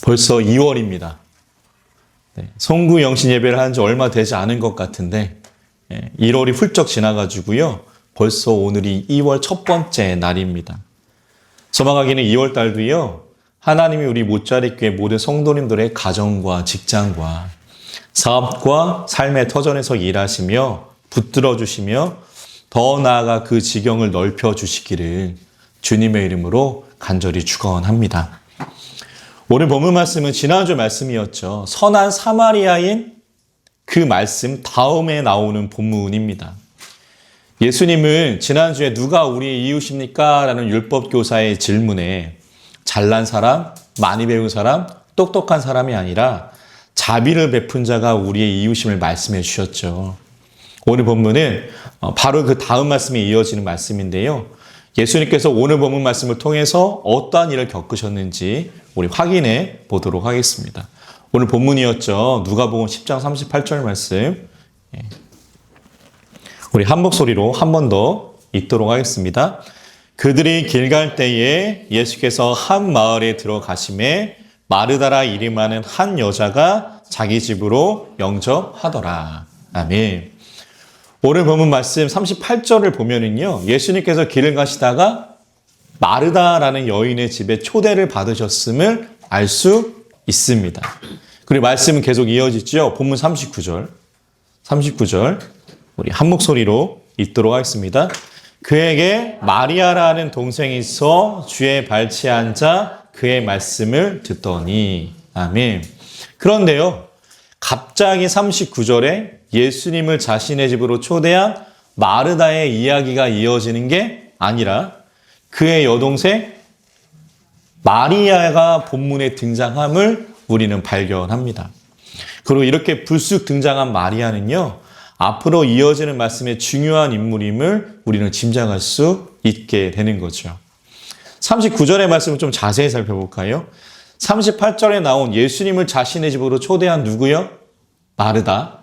벌써 2월입니다. 성구 영신 예배를 한 지 얼마 되지 않은 것 같은데 1월이 훌쩍 지나가지고요. 벌써 오늘이 2월 첫 번째 날입니다. 소망하기는 2월 달도요. 하나님이 우리 못자리교회 모든 성도님들의 가정과 직장과 사업과 삶의 터전에서 일하시며 붙들어 주시며 더 나아가 그 지경을 넓혀 주시기를 주님의 이름으로 간절히 축원합니다. 오늘 본문 말씀은 지난주 말씀이었죠. 선한 사마리아인 그 말씀 다음에 나오는 본문입니다. 예수님은 지난주에 누가 우리의 이웃입니까? 라는 율법교사의 질문에 잘난 사람, 많이 배운 사람, 똑똑한 사람이 아니라 자비를 베푼 자가 우리의 이웃임을 말씀해 주셨죠. 오늘 본문은 바로 그 다음 말씀에 이어지는 말씀인데요. 예수님께서 오늘 본문 말씀을 통해서 어떠한 일을 겪으셨는지 우리 확인해 보도록 하겠습니다. 오늘 본문이었죠. 누가복음 10장 38절 말씀. 우리 한 목소리로 한 번 더 읽도록 하겠습니다. 그들이 길 갈 때에 예수께서 한 마을에 들어가심에 마르다라 이름하는 한 여자가 자기 집으로 영접하더라. 아멘. 오늘 본문 말씀 38절을 보면은요. 예수님께서 길을 가시다가 마르다라는 여인의 집에 초대를 받으셨음을 알 수 있습니다. 그리고 말씀은 계속 이어지죠. 본문 39절. 우리 한 목소리로 읽도록 하겠습니다. 그에게 마리아라는 동생이 있어 주의 발치에 앉아 그의 말씀을 듣더니. 아멘. 그런데요. 갑자기 39절에 예수님을 자신의 집으로 초대한 마르다의 이야기가 이어지는 게 아니라 그의 여동생 마리아가 본문에 등장함을 우리는 발견합니다. 그리고 이렇게 불쑥 등장한 마리아는요. 앞으로 이어지는 말씀의 중요한 인물임을 우리는 짐작할 수 있게 되는 거죠. 39절의 말씀을 좀 자세히 살펴볼까요? 38절에 나온 예수님을 자신의 집으로 초대한 누구요? 마르다.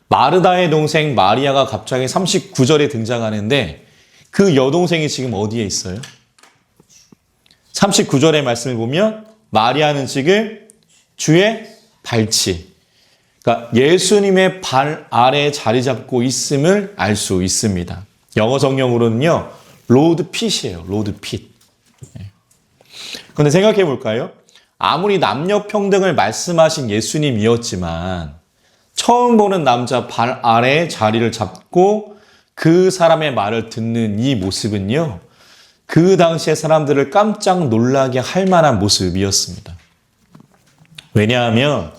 마르다의 동생 마리아가 갑자기 39절에 등장하는데 그 여동생이 지금 어디에 있어요? 39절의 말씀을 보면 마리아는 지금 주의 발치, 그러니까 예수님의 발 아래에 자리 잡고 있음을 알 수 있습니다. 영어 성경으로는요. 로드 핏이에요. 로드 핏. 그런데 생각해 볼까요? 아무리 남녀 평등을 말씀하신 예수님이었지만 처음 보는 남자 발 아래에 자리를 잡고 그 사람의 말을 듣는 이 모습은요. 그 당시의 사람들을 깜짝 놀라게 할 만한 모습이었습니다. 왜냐하면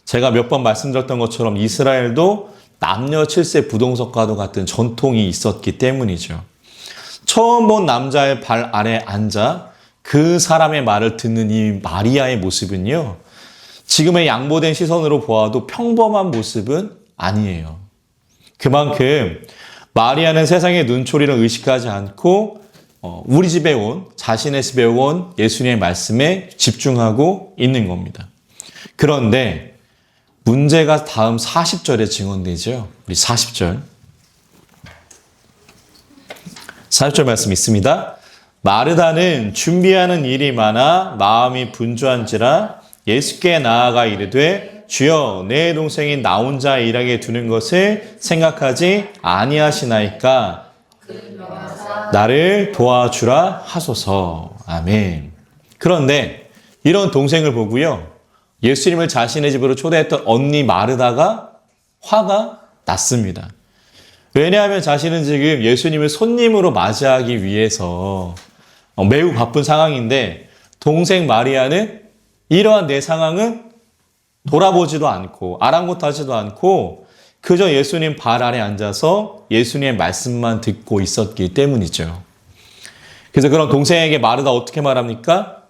제가 몇 번 말씀드렸던 것처럼 이스라엘도 남녀 7세 부동석과도 같은 전통이 있었기 때문이죠. 처음 본 남자의 발 아래에 앉아 그 사람의 말을 듣는 이 마리아의 모습은요. 지금의 양보된 시선으로 보아도 평범한 모습은 아니에요. 그만큼 마리아는 세상의 눈초리를 의식하지 않고 우리 집에 온, 자신의 집에 온 예수님의 말씀에 집중하고 있는 겁니다. 그런데 문제가 다음 40절에 증언되죠. 우리 40절. 40절 말씀 있습니다. 마르다는 준비하는 일이 많아 마음이 분주한지라 예수께 나아가 이르되 주여 내 동생이 나 혼자 일하게 두는 것을 생각하지 아니하시나이까 나를 도와주라 하소서. 아멘. 그런데 이런 동생을 보고요. 예수님을 자신의 집으로 초대했던 언니 마르다가 화가 났습니다. 왜냐하면 자신은 지금 예수님을 손님으로 맞이하기 위해서 매우 바쁜 상황인데 동생 마리아는 이러한 내 상황은 돌아보지도 않고 아랑곳하지도 않고 그저 예수님 발 아래 앉아서 예수님의 말씀만 듣고 있었기 때문이죠. 그래서 그런 동생에게 마르다 어떻게 말합니까?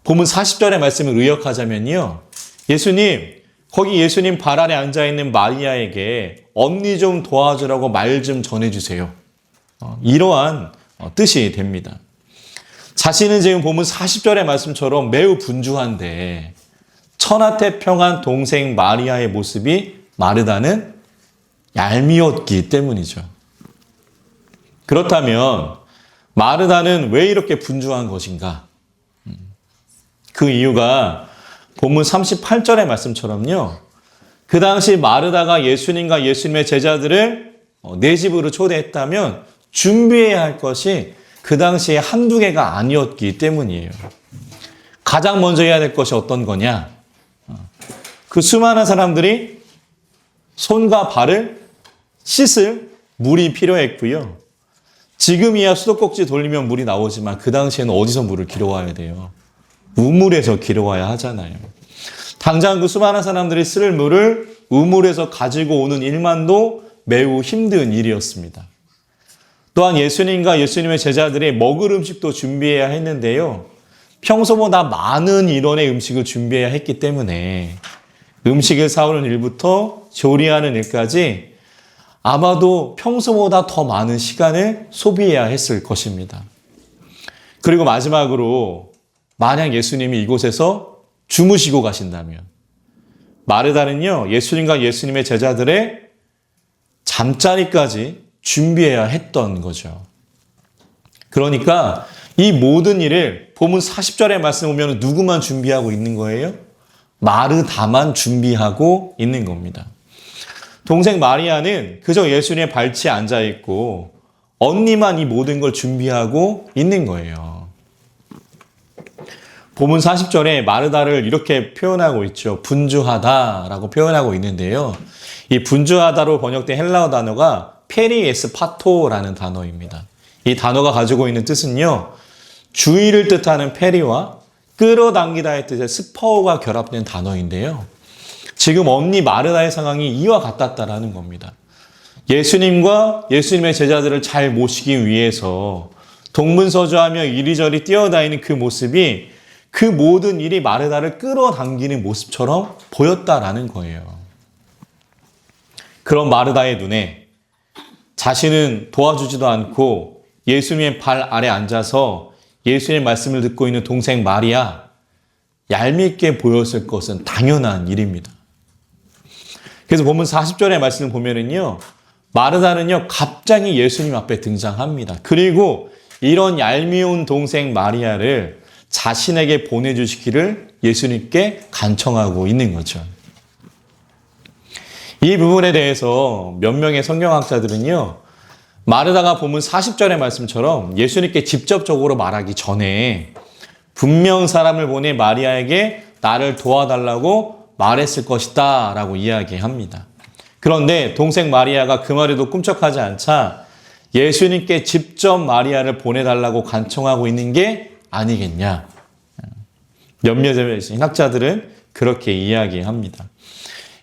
본문 40절의 말씀을 의역하자면요. 예수님, 거기 예수님 발 아래 앉아있는 마리아에게 언니 좀 도와주라고 말 좀 전해주세요. 이러한 뜻이 됩니다. 자신은 지금 본문 40절의 말씀처럼 매우 분주한데 천하태평한 동생 마리아의 모습이 마르다는 얄미웠기 때문이죠. 그렇다면 마르다는 왜 이렇게 분주한 것인가? 그 이유가 본문 38절의 말씀처럼요. 그 당시 마르다가 예수님과 예수님의 제자들을 내 집으로 초대했다면 준비해야 할 것이 그 당시에 한두 개가 아니었기 때문이에요. 가장 먼저 해야 될 것이 어떤 거냐? 그 수많은 사람들이 손과 발을 씻을 물이 필요했고요. 지금이야 수도꼭지 돌리면 물이 나오지만 그 당시에는 어디서 물을 길어와야 돼요? 우물에서 길어와야 하잖아요. 당장 그 수많은 사람들이 쓸 물을 우물에서 가지고 오는 일만도 매우 힘든 일이었습니다. 또한 예수님과 예수님의 제자들이 먹을 음식도 준비해야 했는데요. 평소보다 많은 인원의 음식을 준비해야 했기 때문에 음식을 사오는 일부터 조리하는 일까지 아마도 평소보다 더 많은 시간을 소비해야 했을 것입니다. 그리고 마지막으로 만약 예수님이 이곳에서 주무시고 가신다면 마르다는요, 예수님과 예수님의 제자들의 잠자리까지 준비해야 했던 거죠. 그러니까 이 모든 일을 본문 40절의 말씀 보면 누구만 준비하고 있는 거예요? 마르다만 준비하고 있는 겁니다. 동생 마리아는 그저 예수님의 발치에 앉아있고 언니만 이 모든 걸 준비하고 있는 거예요. 본문 40절에 마르다를 이렇게 표현하고 있죠. 분주하다라고 표현하고 있는데요. 이 분주하다로 번역된 헬라어 단어가 페리에스파토라는 단어입니다. 이 단어가 가지고 있는 뜻은요. 주의를 뜻하는 페리와 끌어당기다의 뜻의 스퍼가 결합된 단어인데요. 지금 언니 마르다의 상황이 이와 같았다라는 겁니다. 예수님과 예수님의 제자들을 잘 모시기 위해서 동분서주하며 이리저리 뛰어다니는 그 모습이 그 모든 일이 마르다를 끌어당기는 모습처럼 보였다라는 거예요. 그런 마르다의 눈에 자신은 도와주지도 않고 예수님의 발 아래 앉아서 예수님의 말씀을 듣고 있는 동생 마리아, 얄밉게 보였을 것은 당연한 일입니다. 그래서 본문 40절의 말씀을 보면은요, 마르다는요, 갑자기 예수님 앞에 등장합니다. 그리고 이런 얄미운 동생 마리아를 자신에게 보내주시기를 예수님께 간청하고 있는 거죠. 이 부분에 대해서 몇 명의 성경학자들은요, 마르다가 본문 40절의 말씀처럼 예수님께 직접적으로 말하기 전에 분명 사람을 보내 마리아에게 나를 도와달라고 말했을 것이다 라고 이야기합니다. 그런데 동생 마리아가 그 말에도 꿈쩍하지 않자 예수님께 직접 마리아를 보내달라고 간청하고 있는 게 아니겠냐. 몇몇 신학자들은 그렇게 이야기합니다.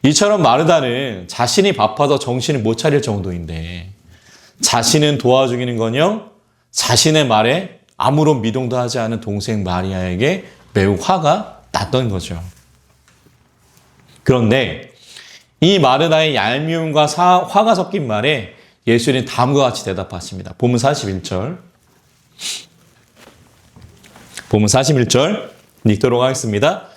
이처럼 마르다는 자신이 바빠서 정신을 못 차릴 정도인데 자신은 도와주기는커녕 자신의 말에 아무런 미동도 하지 않은 동생 마리아에게 매우 화가 났던 거죠. 그런데 이 마르다의 얄미움과 화가 섞인 말에 예수님은 다음과 같이 대답하십니다. 본문 41절. 본문 41절 읽도록 하겠습니다.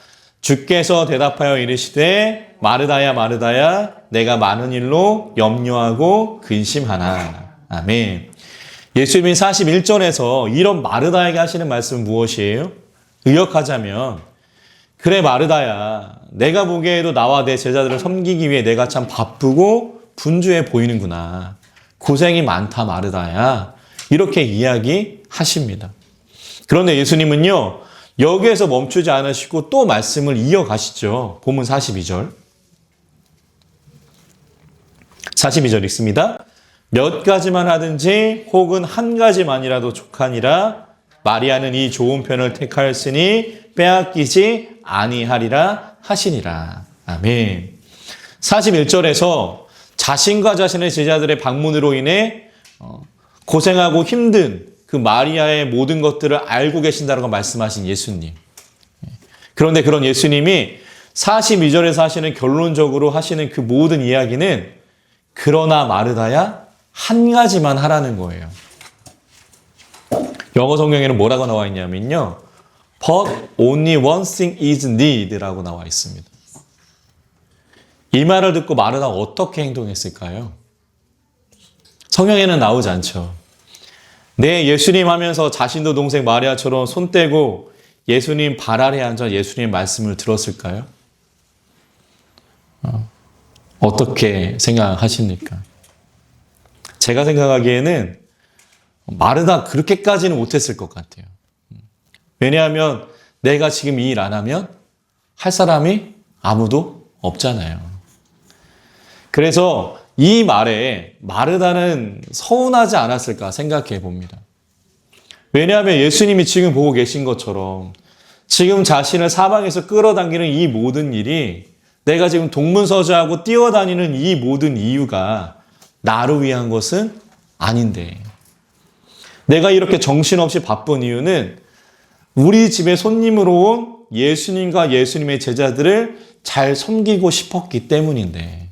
주께서 대답하여 이르시되 마르다야 마르다야 내가 많은 일로 염려하고 근심하나. 아멘. 예수님이 41절에서 이런 마르다에게 하시는 말씀은 무엇이에요? 의역하자면 그래 마르다야 내가 보기에도 나와 내 제자들을 섬기기 위해 내가 참 바쁘고 분주해 보이는구나. 고생이 많다 마르다야. 이렇게 이야기하십니다. 그런데 예수님은요. 여기에서 멈추지 않으시고 또 말씀을 이어가시죠. 본문 42절. 42절 읽습니다. 몇 가지만 하든지 혹은 한 가지만이라도 족하니라. 마리아는 이 좋은 편을 택하였으니 빼앗기지 아니하리라 하시니라. 아멘. 41절에서 자신과 자신의 제자들의 방문으로 인해 고생하고 힘든 그 마리아의 모든 것들을 알고 계신다고 말씀하신 예수님. 그런데 그런 예수님이 42절에서 하시는 결론적으로 하시는 그 모든 이야기는 그러나 마르다야 한 가지만 하라는 거예요. 영어 성경에는 뭐라고 나와 있냐면요. But only one thing is need라고 나와 있습니다. 이 말을 듣고 마르다가 어떻게 행동했을까요? 성경에는 나오지 않죠. 네, 예수님 하면서 자신도 동생 마리아처럼 손 떼고 예수님 발 아래 앉아 예수님의 말씀을 들었을까요? 어떻게 생각하십니까? 제가 생각하기에는 마르다 그렇게까지는 못했을 것 같아요. 왜냐하면 내가 지금 이 일 안 하면 할 사람이 아무도 없잖아요. 그래서 이 말에 마르다는 서운하지 않았을까 생각해 봅니다. 왜냐하면 예수님이 지금 보고 계신 것처럼 지금 자신을 사방에서 끌어당기는 이 모든 일이 내가 지금 동문서주하고 뛰어다니는 이 모든 이유가 나를 위한 것은 아닌데 내가 이렇게 정신없이 바쁜 이유는 우리 집에 손님으로 온 예수님과 예수님의 제자들을 잘 섬기고 싶었기 때문인데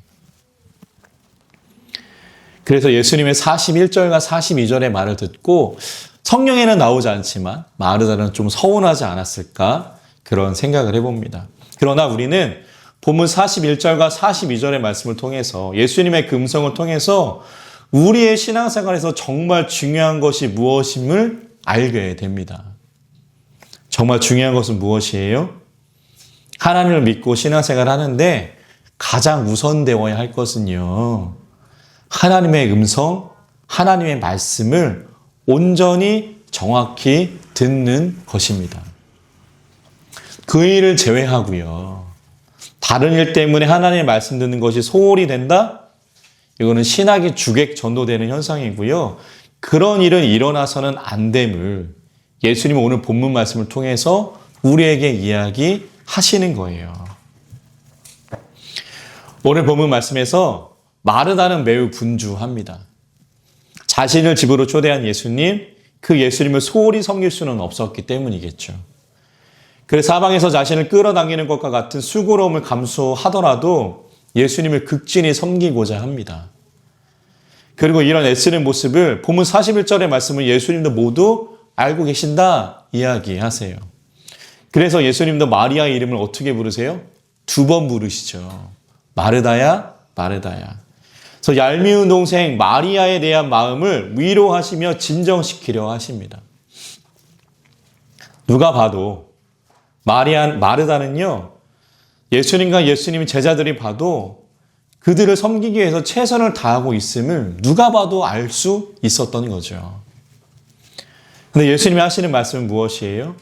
그래서 예수님의 41절과 42절의 말을 듣고 성경에는 나오지 않지만 마르다는 좀 서운하지 않았을까 그런 생각을 해봅니다. 그러나 우리는 본문 41절과 42절의 말씀을 통해서 예수님의 그 음성을 통해서 우리의 신앙생활에서 정말 중요한 것이 무엇임을 알게 됩니다. 정말 중요한 것은 무엇이에요? 하나님을 믿고 신앙생활을 하는데 가장 우선되어야 할 것은요. 하나님의 음성, 하나님의 말씀을 온전히 정확히 듣는 것입니다. 그 일을 제외하고요. 다른 일 때문에 하나님의 말씀 듣는 것이 소홀히 된다? 이거는 신학이 주객 전도되는 현상이고요. 그런 일은 일어나서는 안 됨을 예수님은 오늘 본문 말씀을 통해서 우리에게 이야기하시는 거예요. 오늘 본문 말씀에서 마르다는 매우 분주합니다. 자신을 집으로 초대한 예수님, 그 예수님을 소홀히 섬길 수는 없었기 때문이겠죠. 그래서 사방에서 자신을 끌어당기는 것과 같은 수고로움을 감수하더라도 예수님을 극진히 섬기고자 합니다. 그리고 이런 애쓰는 모습을 본문 41절의 말씀을 예수님도 모두 알고 계신다 이야기하세요. 그래서 예수님도 마리아의 이름을 어떻게 부르세요? 2번 부르시죠. 마르다야, 마르다야. 그래서 얄미운 동생 마리아에 대한 마음을 위로하시며 진정시키려 하십니다. 누가 봐도 마르다는요, 예수님과 예수님의 제자들이 봐도 그들을 섬기기 위해서 최선을 다하고 있음을 누가 봐도 알 수 있었던 거죠. 근데 예수님이 하시는 말씀은 무엇이에요?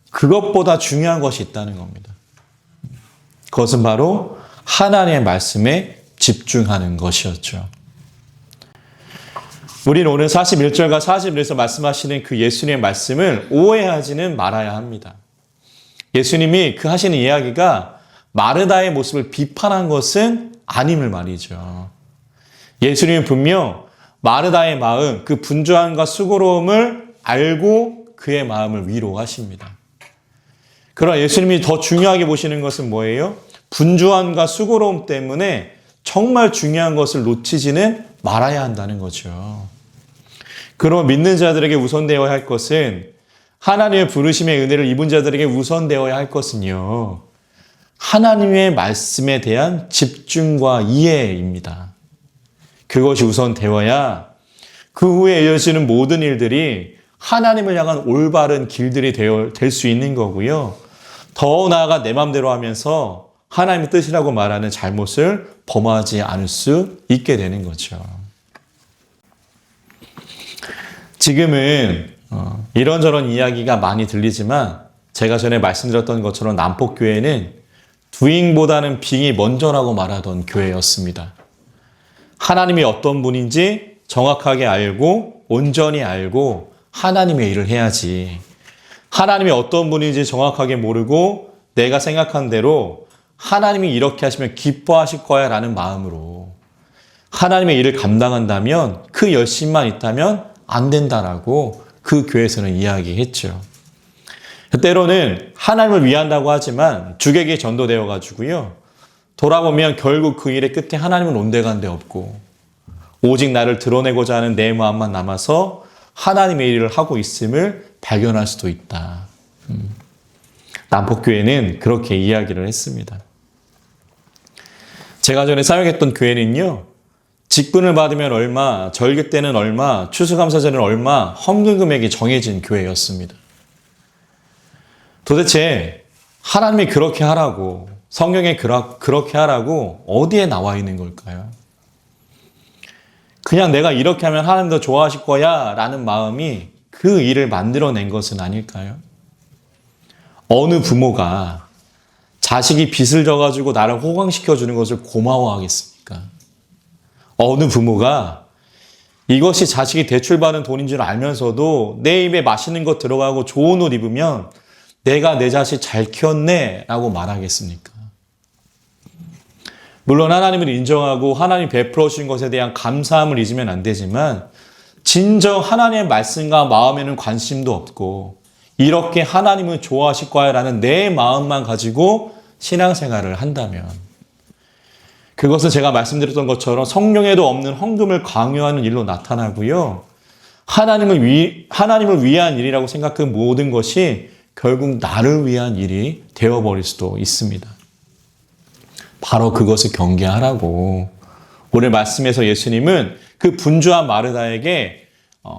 그것보다 중요한 것이 있다는 겁니다. 그것은 바로 하나님의 말씀에 집중하는 것이었죠. 우리는 오늘 41절과 41절에서 말씀하시는 그 예수님의 말씀을 오해하지는 말아야 합니다. 예수님이 그 하시는 이야기가 마르다의 모습을 비판한 것은 아님을 말이죠. 예수님은 분명 마르다의 마음, 그 분주함과 수고로움을 알고 그의 마음을 위로하십니다. 그러나 예수님이 더 중요하게 보시는 것은 뭐예요? 분주함과 수고로움 때문에 정말 중요한 것을 놓치지는 말아야 한다는 거죠. 그럼 믿는 자들에게 우선되어야 할 것은 하나님의 부르심의 은혜를 입은 자들에게 우선되어야 할 것은요. 하나님의 말씀에 대한 집중과 이해입니다. 그것이 우선되어야 그 후에 이어지는 모든 일들이 하나님을 향한 올바른 길들이 될 수 있는 거고요. 더 나아가 내 마음대로 하면서 하나님의 뜻이라고 말하는 잘못을 범하지 않을 수 있게 되는 거죠. 지금은 이런저런 이야기가 많이 들리지만 제가 전에 말씀드렸던 것처럼 남폭교회는 doing보다는 being이 먼저라고 말하던 교회였습니다. 하나님이 어떤 분인지 정확하게 알고 온전히 알고 하나님의 일을 해야지. 하나님이 어떤 분인지 정확하게 모르고 내가 생각한 대로 하나님이 이렇게 하시면 기뻐하실 거야 라는 마음으로 하나님의 일을 감당한다면 그 열심만 있다면 안 된다라고 그 교회에서는 이야기했죠. 때로는 하나님을 위한다고 하지만 주객이 전도되어 가지고요. 돌아보면 결국 그 일의 끝에 하나님은 온데간데 없고 오직 나를 드러내고자 하는 내 마음만 남아서 하나님의 일을 하고 있음을 발견할 수도 있다. 남폭교회는 그렇게 이야기를 했습니다. 제가 전에 사역했던 교회는요. 직분을 받으면 얼마, 절기 때는 얼마, 추수감사절은 얼마, 헌금 금액이 정해진 교회였습니다. 도대체 하나님이 그렇게 하라고, 성경에 그렇게 하라고 어디에 나와 있는 걸까요? 그냥 내가 이렇게 하면 하나님 더 좋아하실 거야 라는 마음이 그 일을 만들어낸 것은 아닐까요? 어느 부모가 자식이 빚을 져가지고 나를 호강시켜주는 것을 고마워하겠습니까? 어느 부모가 이것이 자식이 대출받은 돈인 줄 알면서도 내 입에 맛있는 것 들어가고 좋은 옷 입으면 내가 내 자식 잘 키웠네 라고 말하겠습니까? 물론 하나님을 인정하고 하나님 베풀어 주신 것에 대한 감사함을 잊으면 안 되지만 진정 하나님의 말씀과 마음에는 관심도 없고 이렇게 하나님을 좋아하실 거야 라는 내 마음만 가지고 신앙생활을 한다면 그것은 제가 말씀드렸던 것처럼 성령에도 없는 헌금을 강요하는 일로 나타나고요. 하나님을 위한 일이라고 생각한 모든 것이 결국 나를 위한 일이 되어버릴 수도 있습니다. 바로 그것을 경계하라고 오늘 말씀에서 예수님은 그 분주한 마르다에게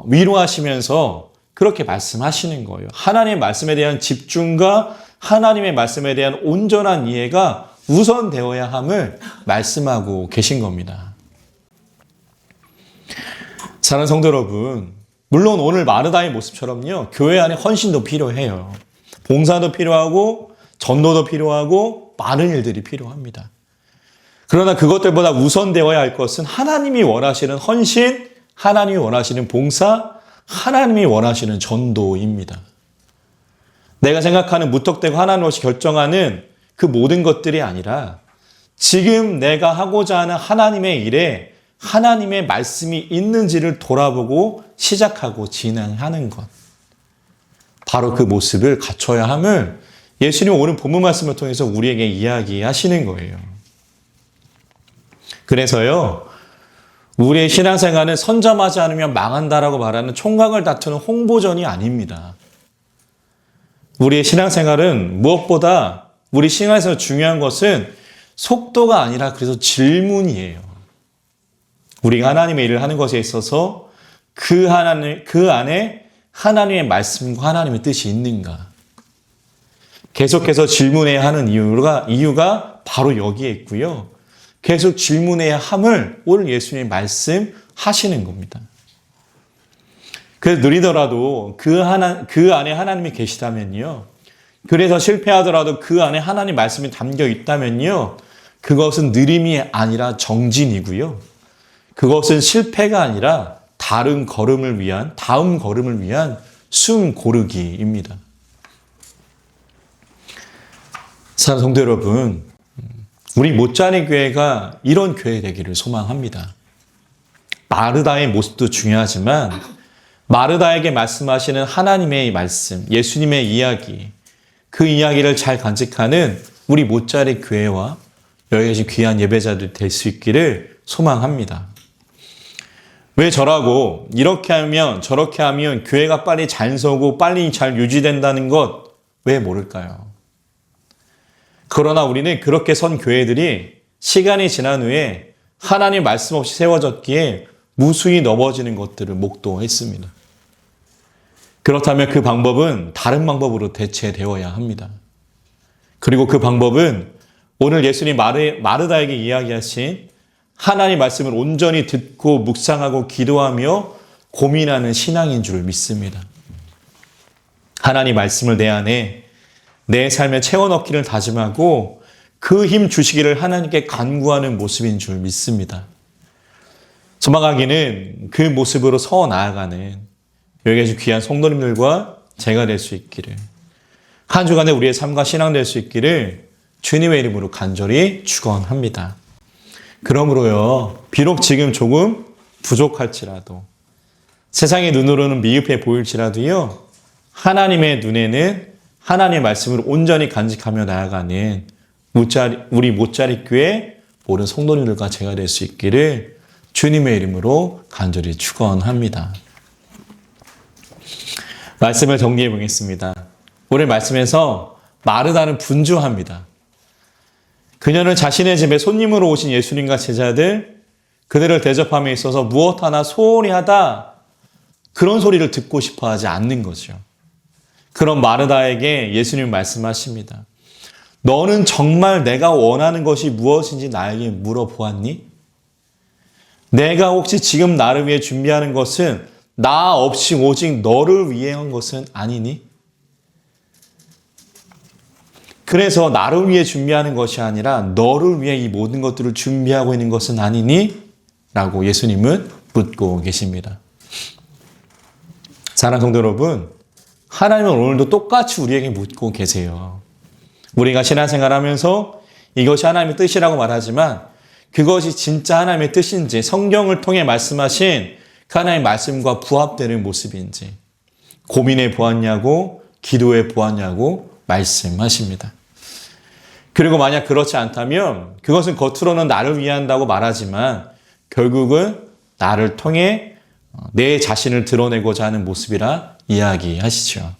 위로하시면서 그렇게 말씀하시는 거예요. 하나님의 말씀에 대한 집중과 하나님의 말씀에 대한 온전한 이해가 우선되어야 함을 말씀하고 계신 겁니다. 사랑하는 성도 여러분, 물론 오늘 마르다의 모습처럼요, 교회 안에 헌신도 필요해요. 봉사도 필요하고 전도도 필요하고 많은 일들이 필요합니다. 그러나 그것들보다 우선되어야 할 것은 하나님이 원하시는 헌신, 하나님이 원하시는 봉사, 하나님이 원하시는 전도입니다. 내가 생각하는 무턱대고 하나님 없이 결정하는 그 모든 것들이 아니라 지금 내가 하고자 하는 하나님의 일에 하나님의 말씀이 있는지를 돌아보고 시작하고 진행하는 것. 바로 그 모습을 갖춰야 함을 예수님 오늘 본문 말씀을 통해서 우리에게 이야기하시는 거예요. 그래서요, 우리의 신앙생활은 선점하지 않으면 망한다라고 말하는 총각을 다투는 홍보전이 아닙니다. 우리의 신앙생활은 무엇보다 우리 신앙에서 중요한 것은 속도가 아니라 그래서 질문이에요. 우리가 하나님의 일을 하는 것에 있어서 그 안에 하나님의 말씀과 하나님의 뜻이 있는가? 계속해서 질문해야 하는 이유가 바로 여기에 있고요. 계속 질문해야 함을 오늘 예수님이 말씀하시는 겁니다. 그래서 느리더라도 그 안에 하나님이 계시다면요. 그래서 실패하더라도 그 안에 하나님 말씀이 담겨 있다면요. 그것은 느림이 아니라 정진이고요. 그것은 실패가 아니라 다음 걸음을 위한 숨 고르기입니다. 사랑하는 성도 여러분, 우리 못자리 교회가 이런 교회 되기를 소망합니다. 마르다의 모습도 중요하지만 마르다에게 말씀하시는 하나님의 말씀, 예수님의 이야기, 그 이야기를 잘 간직하는 우리 못자리 교회와 여기 계신 귀한 예배자들 될 수 있기를 소망합니다. 왜 저라고 이렇게 하면 저렇게 하면 교회가 빨리 잘 서고 빨리 잘 유지된다는 것 왜 모를까요? 그러나 우리는 그렇게 선 교회들이 시간이 지난 후에 하나님 말씀 없이 세워졌기에 무수히 넘어지는 것들을 목도했습니다. 그렇다면 그 방법은 다른 방법으로 대체되어야 합니다. 그리고 그 방법은 오늘 예수님 마르다에게 이야기하신 하나님 말씀을 온전히 듣고 묵상하고 기도하며 고민하는 신앙인 줄 믿습니다. 하나님 말씀을 내 안에 내 삶에 채워넣기를 다짐하고 그 힘 주시기를 하나님께 간구하는 모습인 줄 믿습니다. 소망하기는 그 모습으로 서 나아가는 여기 계신 귀한 성도님들과 제가 될 수 있기를, 한 주간에 우리의 삶과 신앙 될 수 있기를 주님의 이름으로 간절히 축원합니다. 그러므로요, 비록 지금 조금 부족할지라도 세상의 눈으로는 미흡해 보일지라도요, 하나님의 눈에는 하나님의 말씀을 온전히 간직하며 나아가는 우리 못자리 교회 모든 성도님들과 제가 될 수 있기를 주님의 이름으로 간절히 축원합니다. 말씀을 정리해 보겠습니다. 오늘 말씀에서 마르다는 분주합니다. 그녀는 자신의 집에 손님으로 오신 예수님과 제자들, 그들을 대접함에 있어서 무엇 하나 소홀히 하다, 그런 소리를 듣고 싶어 하지 않는 거죠. 그런 마르다에게 예수님 말씀하십니다. 너는 정말 내가 원하는 것이 무엇인지 나에게 물어보았니? 내가 혹시 지금 나를 위해 준비하는 것은 나 없이 오직 너를 위해 한 것은 아니니? 그래서 나를 위해 준비하는 것이 아니라 너를 위해 이 모든 것들을 준비하고 있는 것은 아니니? 라고 예수님은 묻고 계십니다. 사랑하는 성도 여러분, 하나님은 오늘도 똑같이 우리에게 묻고 계세요. 우리가 신앙생활하면서 이것이 하나님의 뜻이라고 말하지만 그것이 진짜 하나님의 뜻인지, 성경을 통해 말씀하신 그 하나님의 말씀과 부합되는 모습인지 고민해 보았냐고, 기도해 보았냐고 말씀하십니다. 그리고 만약 그렇지 않다면 그것은 겉으로는 나를 위한다고 말하지만 결국은 나를 통해 내 자신을 드러내고자 하는 모습이라 이야기하시죠.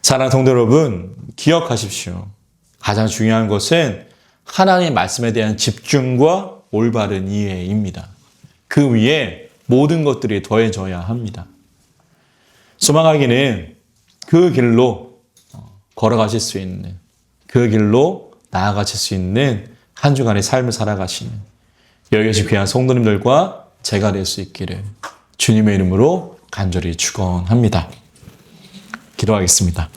사랑하는 성도 여러분, 기억하십시오. 가장 중요한 것은 하나님의 말씀에 대한 집중과 올바른 이해입니다. 그 위에 모든 것들이 더해져야 합니다. 소망하기는 그 길로 걸어가실 수 있는, 그 길로 나아가실 수 있는 한 주간의 삶을 살아가시는 여기 계신 귀한 성도님들과 제가 될 수 있기를 주님의 이름으로 간절히 축원합니다. 기도하겠습니다.